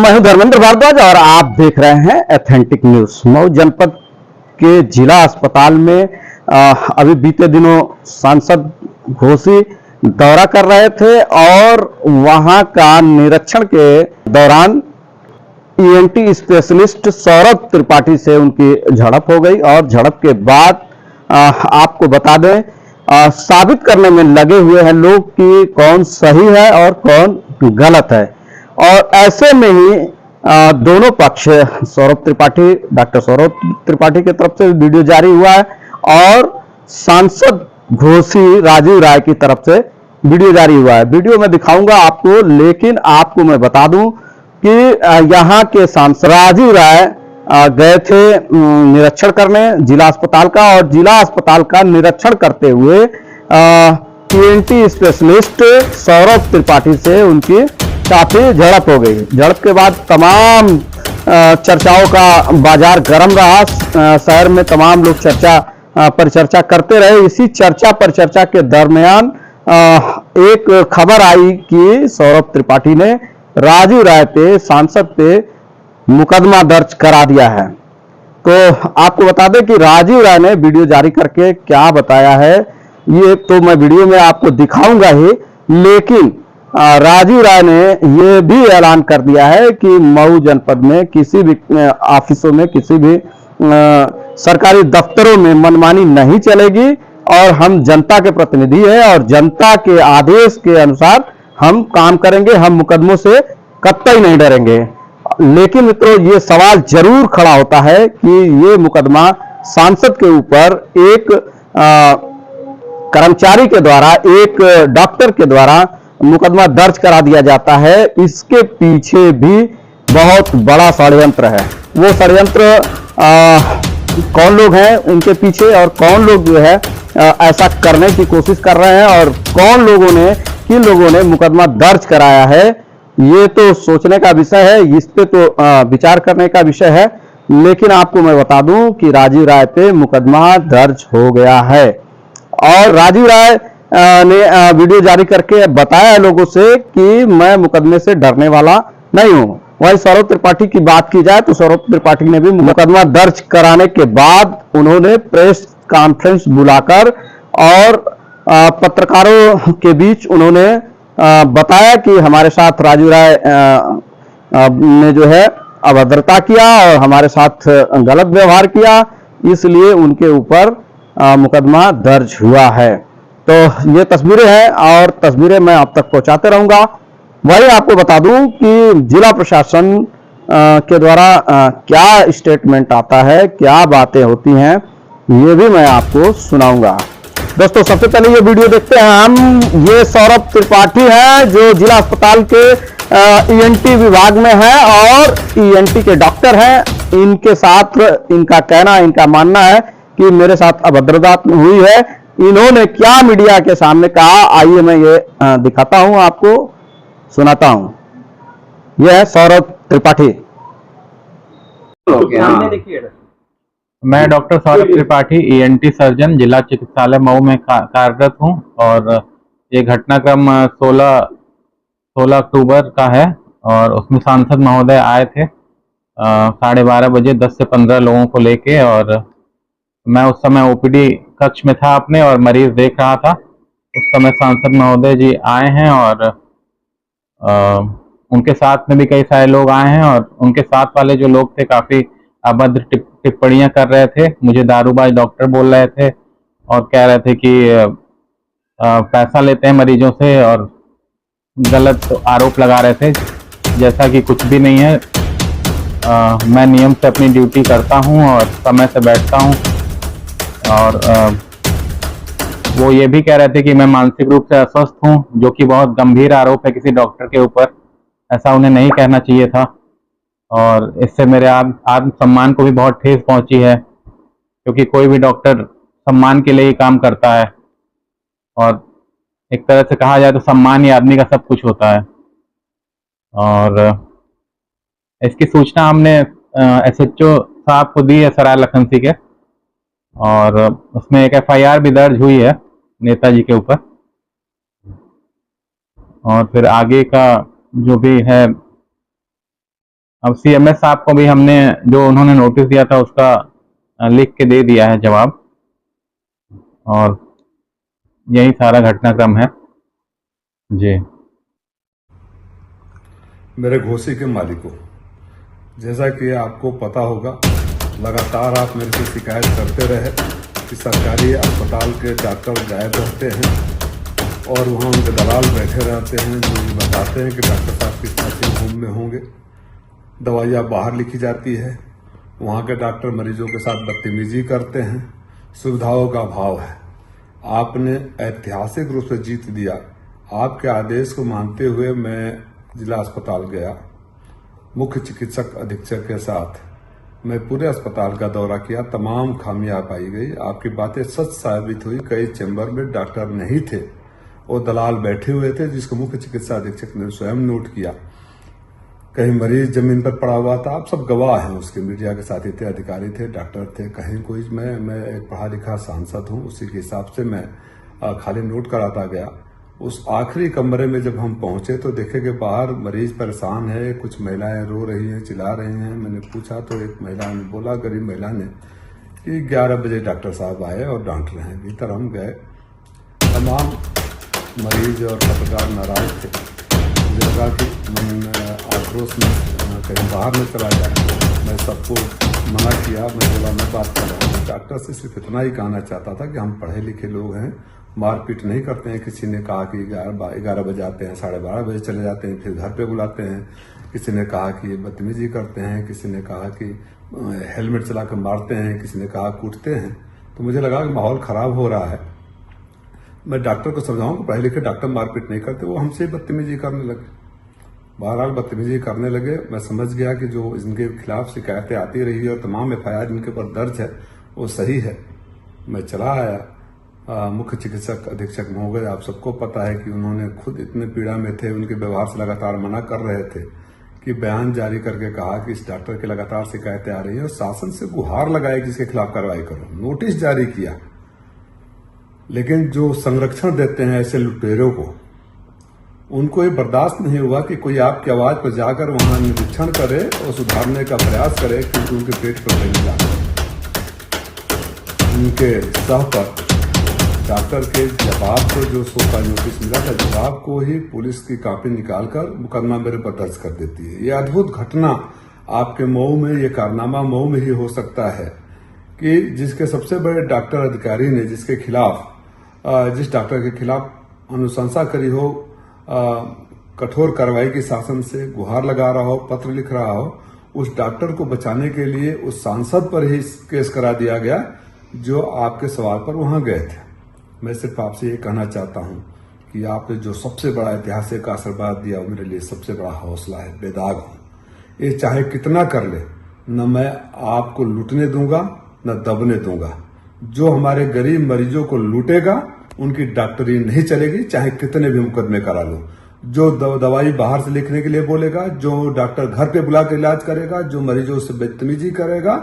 मैं हूं धर्मेंद्र भारद्वाज और आप देख रहे हैं एथेंटिक न्यूज। मऊ जनपद के जिला अस्पताल में अभी बीते दिनों सांसद घोसी दौरा कर रहे थे और वहां का निरीक्षण के दौरान ईएनटी स्पेशलिस्ट सौरभ त्रिपाठी से उनकी झड़प हो गई और झड़प के बाद आपको बता दें साबित करने में लगे हुए हैं लोग कि कौन सही है और कौन गलत है। और ऐसे में ही दोनों पक्ष डॉक्टर सौरभ त्रिपाठी की तरफ से वीडियो जारी हुआ है और सांसद घोसी राजीव राय की तरफ से वीडियो जारी हुआ है। वीडियो में दिखाऊंगा आपको, लेकिन आपको मैं बता दूं कि यहाँ के सांसद राजीव राय गए थे निरीक्षण करने जिला अस्पताल का, और जिला अस्पताल का निरीक्षण करते हुए ईएनटी स्पेशलिस्ट सौरभ त्रिपाठी से उनकी काफी झड़प हो गई। झड़प के बाद तमाम चर्चाओं का बाजार गर्म रहा। शहर में तमाम लोग परिचर्चा करते रहे। इसी चर्चा परिचर्चा के दरमियान एक खबर आई कि सौरभ त्रिपाठी ने राजीव राय पे, सांसद पे मुकदमा दर्ज करा दिया है। तो आपको बता दें कि राजीव राय ने वीडियो जारी करके क्या बताया है ये तो मैं वीडियो में आपको दिखाऊंगा ही, लेकिन राजीव राय ने यह भी ऐलान कर दिया है कि मऊ जनपद में किसी भी ऑफिसों में, किसी भी सरकारी दफ्तरों में मनमानी नहीं चलेगी और हम जनता के प्रतिनिधि हैं और जनता के आदेश के अनुसार हम काम करेंगे। हम मुकदमों से कतई नहीं डरेंगे। लेकिन मित्रों, ये सवाल जरूर खड़ा होता है कि ये मुकदमा सांसद के ऊपर एक कर्मचारी के द्वारा, एक डॉक्टर के द्वारा मुकदमा दर्ज करा दिया जाता है। इसके पीछे भी बहुत बड़ा षड्यंत्र है। वो षड्यंत्र कौन लोग हैं उनके पीछे, और कौन लोग जो है ऐसा करने की कोशिश कर रहे हैं, और किन लोगों ने मुकदमा दर्ज कराया है, ये तो सोचने का विषय है। इस पे तो विचार करने का विषय है। लेकिन आपको मैं बता दूं कि राजीव राय पे मुकदमा दर्ज हो गया है और राजीव राय ने वीडियो जारी करके बताया है लोगों से कि मैं मुकदमे से डरने वाला नहीं हूं। वहीं सौरभ त्रिपाठी की बात की जाए तो सौरभ त्रिपाठी ने भी मुकदमा दर्ज कराने के बाद उन्होंने प्रेस कॉन्फ्रेंस बुलाकर और पत्रकारों के बीच उन्होंने बताया कि हमारे साथ राजीव राय ने जो है अभद्रता किया और हमारे साथ गलत व्यवहार किया, इसलिए उनके ऊपर मुकदमा दर्ज हुआ है। तो ये तस्वीरें हैं और तस्वीरें मैं आप तक पहुंचाते रहूंगा। वही आपको बता दूं कि जिला प्रशासन के द्वारा क्या स्टेटमेंट आता है, क्या बातें होती हैं, ये भी मैं आपको सुनाऊंगा। दोस्तों, सबसे पहले ये वीडियो देखते हैं हम। ये सौरभ त्रिपाठी है जो जिला अस्पताल के ईएनटी विभाग में है और ईएनटी के डॉक्टर हैं। इनके साथ इनका मानना है कि मेरे साथ अभद्रता हुई है। इन्होंने क्या मीडिया के सामने कहा, आइए मैं ये दिखाता हूं, आपको सुनाता हूं। यह है सौरभ त्रिपाठी। मैं doctor Saurabh Tripathi, ENT surgeon, जिला चिकित्सालय मऊ में कार्यरत हूं और ये घटनाक्रम 16 अक्टूबर का है और उसमें सांसद महोदय आए थे 12:30 बजे 10 से 15 लोगों को लेके, और मैं उस समय ओपीडी कक्ष में था अपने और मरीज देख रहा था। उस समय सांसद महोदय जी आए हैं और उनके साथ में भी कई सारे लोग आए हैं और उनके साथ वाले जो लोग थे काफ़ी अभद्र टिप्पणियां कर रहे थे। मुझे दारूबाज डॉक्टर बोल रहे थे और कह रहे थे कि पैसा लेते हैं मरीजों से और गलत आरोप लगा रहे थे, जैसा कि कुछ भी नहीं है। मैं नियम से अपनी ड्यूटी करता हूं और समय से बैठता हूं। और वो ये भी कह रहे थे कि मैं मानसिक रूप से अस्वस्थ हूं, जो कि बहुत गंभीर आरोप है किसी डॉक्टर के ऊपर। ऐसा उन्हें नहीं कहना चाहिए था और इससे मेरे आत्मसम्मान को भी बहुत ठेस पहुंची है, क्योंकि कोई भी डॉक्टर सम्मान के लिए ही काम करता है और एक तरह से कहा जाए तो सम्मान ही आदमी का सब कुछ होता है। और इसकी सूचना हमने एसएचओ साहब को दी है सराय लखनसी के, और उसमें एक एफआईआर भी दर्ज हुई है नेताजी के ऊपर। और फिर आगे का जो भी है अब सीएमएस साहब को भी हमने जो उन्होंने नोटिस दिया था उसका लिख के दे दिया है जवाब, और यही सारा घटनाक्रम है जी। मेरे घोसी के मालिकों, जैसा कि आपको पता होगा, लगातार आप मेरे से शिकायत करते रहे कि सरकारी अस्पताल के डॉक्टर गायब रहते हैं और वहाँ उनके दलाल बैठे रहते हैं जो ये बताते हैं कि डॉक्टर साहब किस नर्सिंग होम में होंगे। दवाइयाँ बाहर लिखी जाती है, वहाँ के डॉक्टर मरीजों के साथ बदतमीजी करते हैं, सुविधाओं का अभाव है। आपने ऐतिहासिक रूप से जीत दिया। आपके आदेश को मानते हुए मैं जिला अस्पताल गया, मुख्य चिकित्सक अधीक्षक के साथ मैं पूरे अस्पताल का दौरा किया। तमाम खामियां पाई गई। आपकी बातें सच साबित हुई। कई चैम्बर में डॉक्टर नहीं थे और दलाल बैठे हुए थे, जिसको मुख्य चिकित्सा अधीक्षक ने स्वयं नोट किया। कहीं मरीज जमीन पर पड़ा हुआ था। आप सब गवाह हैं उसके, मीडिया के साथी थे, अधिकारी थे, डॉक्टर थे। कहीं कोई मैं एक पढ़ा लिखा सांसद हूं, उसी के हिसाब से मैं खाली नोट कराता गया। उस आखिरी कमरे में जब हम पहुंचे तो देखे कि बाहर मरीज परेशान है, कुछ महिलाएं रो रही हैं, चिल्ला रही हैं। मैंने पूछा तो एक महिला ने बोला, गरीब महिला ने, कि 11 बजे डॉक्टर साहब आए और डांट रहे हैं। भीतर हम गए, तमाम मरीज और पत्रकार नाराज थे। मुझे लगा कि आक्रोश में कहीं बाहर न चला जाए। मैं सबको मना किया। मैं बोला मैं बात कर रहा हूँ डॉक्टर से, सिर्फ इतना ही कहना चाहता था कि हम पढ़े लिखे लोग हैं, मारपीट नहीं करते हैं। किसी ने कहा कि 11 बजे आते हैं, 12:30 बजे चले जाते हैं, फिर घर पे बुलाते हैं। किसी ने कहा कि ये बदतमीजी करते हैं, किसी ने कहा कि हेलमेट चलाकर मारते हैं, किसी ने कहा कूटते हैं। तो मुझे लगा कि माहौल खराब हो रहा है। मैं डॉक्टर को समझाऊं कि पढ़े लिखे डॉक्टर मारपीट नहीं करते। वो हमसे बदतमीजी करने लगे, बहरहाल बदतमीजी करने लगे। मैं समझ गया कि जो इनके खिलाफ शिकायतें आती रही और तमाम FIR इनके ऊपर दर्ज है वो सही है। मैं चला आया। मुख्य चिकित्सक अधीक्षक महोदय, आप सबको पता है कि उन्होंने खुद इतने पीड़ा में थे, उनके व्यवहार से लगातार मना कर रहे थे, कि बयान जारी करके कहा कि इस डॉक्टर की लगातार शिकायतें आ रही हैं और शासन से गुहार लगाई कि इसके खिलाफ कार्रवाई करो। नोटिस जारी किया, लेकिन जो संरक्षण देते हैं ऐसे लुटेरों को, उनको ये बर्दाश्त नहीं हुआ कि कोई आपकी आवाज पर जाकर वहां निरीक्षण करे और सुधारने का प्रयास करे, क्योंकि उनके पेट पर नहीं मिला। उनके सह पर डॉक्टर के जवाब को जो 100 का नोटिस मिला था, जवाब को ही पुलिस की कॉपी निकालकर मुकदमा मेरे पर दर्ज कर देती है। ये अद्भुत घटना आपके मऊ में, ये कारनामा मऊ में ही हो सकता है कि जिसके सबसे बड़े डॉक्टर अधिकारी ने जिसके खिलाफ, जिस डॉक्टर के खिलाफ अनुशंसा करी हो, कठोर कार्रवाई की शासन से गुहार लगा रहा हो, पत्र लिख रहा हो, उस डॉक्टर को बचाने के लिए उस सांसद पर ही केस करा दिया गया जो आपके सवाल पर वहां गए थे। मैं सिर्फ आपसे ये कहना चाहता हूं कि आपने जो सबसे बड़ा ऐतिहासिक आशीर्वाद दिया वो मेरे लिए सबसे बड़ा हौसला है। बेदाग हूं। ये चाहे कितना कर ले, न मैं आपको लूटने दूंगा न दबने दूंगा। जो हमारे गरीब मरीजों को लूटेगा उनकी डॉक्टरी नहीं चलेगी, चाहे कितने भी मुकदमे करा लो। जो दवाई बाहर से लिखने के लिए बोलेगा, जो डॉक्टर घर पे बुला के इलाज करेगा, जो मरीजों से बदतमीजी करेगा,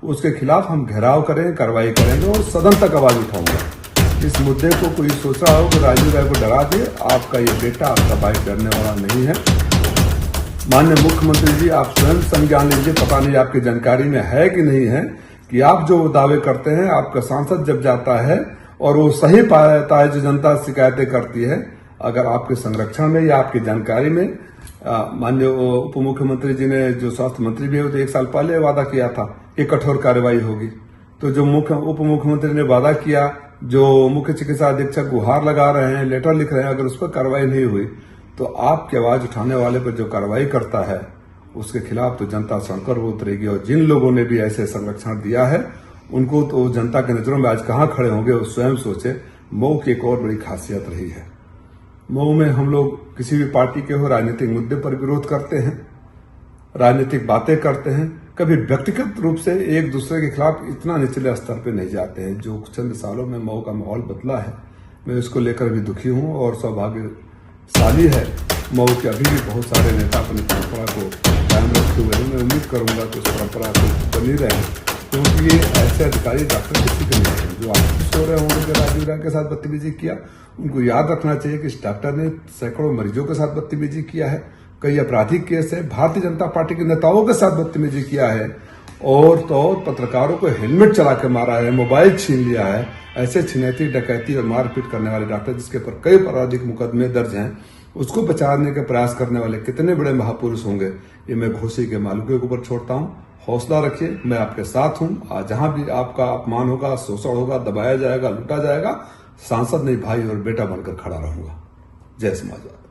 उसके खिलाफ हम घेराव करेंगे, कार्रवाई करेंगे और सदन तक आवाज उठाऊंगा। इस मुद्दे को कोई सोच रहा हो कि राजीव राय को डरा दे, आपका ये बेटा, आपका भाई डरने वाला नहीं है। माननीय मुख्यमंत्री जी, आप स्वयं संज्ञान लीजिए। पता नहीं आपकी जानकारी में है कि नहीं है कि आप जो दावे करते हैं, आपका सांसद जब जाता है और वो सही पाता है जो जनता शिकायतें करती है, अगर आपके संरक्षण में या आपकी जानकारी में, माननीय उप मुख्यमंत्री जी ने, जो स्वास्थ्य मंत्री भी है, तो 1 साल पहले वादा किया था कि कठोर कार्रवाई होगी। तो जो उप मुख्यमंत्री ने वादा किया, जो मुख्य चिकित्सा अधीक्षक गुहार लगा रहे हैं, लेटर लिख रहे हैं, अगर उस पर कार्रवाई नहीं हुई तो आपकी आवाज उठाने वाले पर जो कार्रवाई करता है उसके खिलाफ तो जनता सड़कों पर उतरेगी। और जिन लोगों ने भी ऐसे संरक्षण दिया है उनको तो जनता के नजरों में आज कहां खड़े होंगे वो स्वयं सोचे। मऊ की एक और बड़ी खासियत रही है, मऊ में हम लोग किसी भी पार्टी के हो राजनीतिक मुद्दे पर विरोध करते हैं, राजनीतिक बातें करते हैं, कभी व्यक्तिगत रूप से एक दूसरे के खिलाफ इतना निचले स्तर पे नहीं जाते हैं। जो चंद सालों में मऊ का माहौल बदला है, मैं इसको लेकर भी दुखी हूं और सौभाग्यशाली है मऊ के अभी भी बहुत सारे नेता अपनी परंपरा को कायम रखे हुए हैं। मैं उम्मीद करूंगा कि उस परंपरा को बनी रहे, क्योंकि ये ऐसे अधिकारी डॉक्टर किसी के नहीं है। जो आप सो रहे होंगे कि राजीव राय के साथ बदतमीजी किया, उनको याद रखना चाहिए कि इस डॉक्टर ने सैकड़ों मरीजों के साथ बदतमीजी किया है। कई आपराधिक केस है, भारतीय जनता पार्टी के नेताओं के साथ बदतमीजी किया है, और तो पत्रकारों को हेलमेट चला के मारा है, मोबाइल छीन लिया है। ऐसे छिनैती, डकैती और मारपीट करने वाले डॉक्टर जिसके ऊपर कई आपराधिक मुकदमे दर्ज हैं, उसको बचाने के प्रयास करने वाले कितने बड़े महापुरुष होंगे, ये मैं घोसी के मालिकों के ऊपर छोड़ता हूं। हौसला रखिए, मैं आपके साथ हूं। आज जहां भी आपका अपमान होगा, शोषण होगा, दबाया जाएगा, लूटा जाएगा, सांसद नहीं भाई और बेटा बनकर खड़ा रहूंगा। जय समाजवाद।